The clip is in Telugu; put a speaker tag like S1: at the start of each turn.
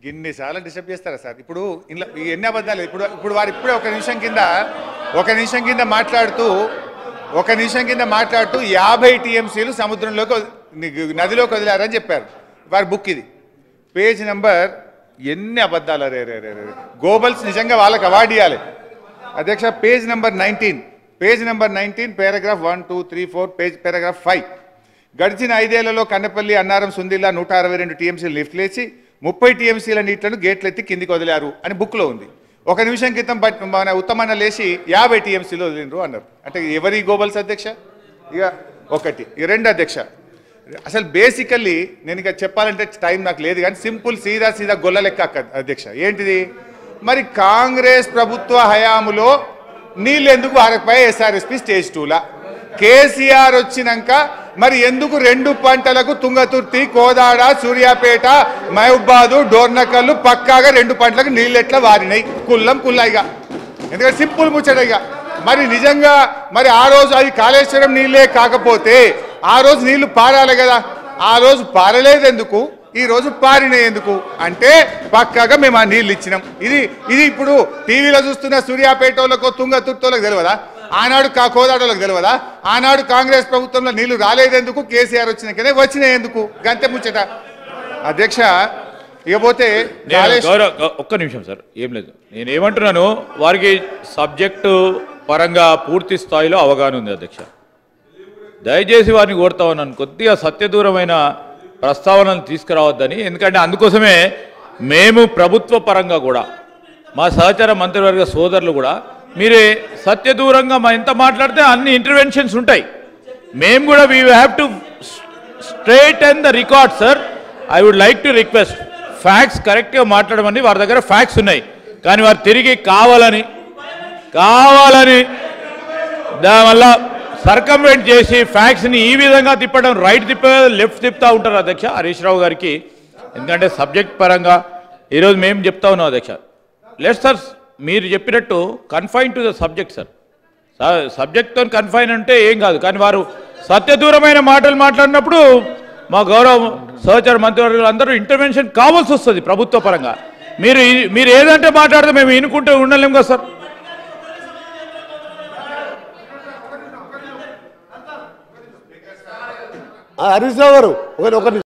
S1: గిన్నిసార్లు డిస్టర్బ్ చేస్తారా సార్? ఇప్పుడు ఇలా ఎన్ని అబద్ధాలు? ఇప్పుడు వారు ఇప్పుడే ఒక నిమిషం కింద మాట్లాడుతూ 50 టీఎంసీలు సముద్రంలోకి నదిలోకి వదిలారని చెప్పారు. వారి బుక్ ఇది, పేజ్ నెంబర్. ఎన్ని అబద్ధాలు! రే రే రే రే గోబల్స్ నిజంగా వాళ్ళకి అవార్డు ఇవ్వాలి అధ్యక్ష. Page number 19 paragraph 1, 2, 3, 4 paragraph 5. గడిచిన 5 ఏళ్లలో కన్నపల్లి, అన్నారం, సుందిల్లా 162 టీఎంసీలు లిఫ్ట్ లేచి 30 టీఎంసీల నీళ్లను గేట్లెత్తి కిందికి వదిలారు అని బుక్లో ఉంది. ఒక నిమిషం క్రితం మన ఉత్తమన్న లేచి 50 టీఎంసీలు వదిలినరు అన్నారు. అంటే ఎవరి గోబల్స్ అధ్యక్ష? ఇక ఒకటి. 2 అధ్యక్ష, అసలు బేసికల్లీ నేను ఇక చెప్పాలంటే టైం నాకు లేదు కానీ సింపుల్ సీదా గొల్ల లెక్క అధ్యక్ష. ఏంటిది మరి? కాంగ్రెస్ ప్రభుత్వ హయాములో నీళ్ళు ఎందుకు వారకపోయా ఎస్ఆర్ఎస్పి స్టేజ్ 2లా? కేసీఆర్ వచ్చినాక మరి ఎందుకు 2 పంటలకు తుంగతుర్తి, కోదాడ, సూర్యాపేట, మహబూబాదు, డోర్నకల్లు పక్కాగా 2 పంటలకు నీళ్ళు ఎట్లా వారినాయి? కుల్లాయిగా. ఎందుకంటే సింపుల్ ముచ్చటగా మరి నిజంగా మరి ఆ రోజు అది కాళేశ్వరం నీళ్ళే కాకపోతే ఆ రోజు నీళ్లు పారాలి కదా. ఆ రోజు పారలేదు ఎందుకు, ఈ రోజు పారినాయి ఎందుకు అంటే పక్కాగా మేము ఆ నీళ్ళు ఇచ్చినాం. ఇది ఇప్పుడు టీవీలో చూస్తున్న సూర్యాపేటోళ్ళకో తుంగతుర్తోళ్ళకి తెలియదా? ఆనాడు కోదాడోళ్ళకి తెలియదా? ఆనాడు కాంగ్రెస్ ప్రభుత్వంలో నీళ్లు రాలేదెందుకు, కేసీఆర్ వచ్చినాకనే వచ్చినాయి ఎందుకు? గంతే ముచ్చట అధ్యక్ష. ఇకపోతే
S2: ఒక్క నిమిషం సార్, ఏం లేదు, నేనేమంటున్నాను, వారికి సబ్జెక్టు పరంగా పూర్తి స్థాయిలో అవగాహన ఉంది అధ్యక్ష. దయచేసి వారిని కోరుతా ఉన్నాను, కొద్దిగా సత్యదూరమైన ప్రస్తావనలు తీసుకురావద్దని. ఎందుకంటే అందుకోసమే మేము ప్రభుత్వ పరంగా కూడా మా సహచార మంత్రివర్గ సోదరులు కూడా మీరే సత్యదూరంగా ఎంత మాట్లాడితే అన్ని ఇంటర్వెన్షన్స్ ఉంటాయి. మేము కూడా we have to straight and the record sir. I would like to request facts కరెక్ట్గా మాట్లాడమని. వారి దగ్గర ఫ్యాక్ట్స్ ఉన్నాయి కానీ వారు తిరిగి కావాలని దానివల్ల సర్కంవెంట్ చేసి ఫ్యాక్ట్స్ని ఈ విధంగా తిప్పడం, రైట్ లెఫ్ట్ తిప్పుతూ ఉంటారు అధ్యక్ష హరీష్ రావు గారికి. ఎందుకంటే సబ్జెక్ట్ పరంగా ఈరోజు మేము చెప్తా ఉన్నాం అధ్యక్ష. లెట్ సార్, మీరు చెప్పినట్టు confine to the subject sir. సబ్జెక్ట్తో కన్ఫైన్ అంటే ఏం కాదు, కానీ వారు సత్యదూరమైన మాటలు మాట్లాడినప్పుడు మా గౌరవ సహచార మంత్రివర్గులు అందరూ ఇంటర్వెన్షన్ కావాల్సి వస్తుంది ప్రభుత్వ పరంగా. మీరు ఏదంటే మాట్లాడితే మేము వినుకుంటూ ఉండలేము కదా సార్.
S3: హరీష్ రావు గారు ఒక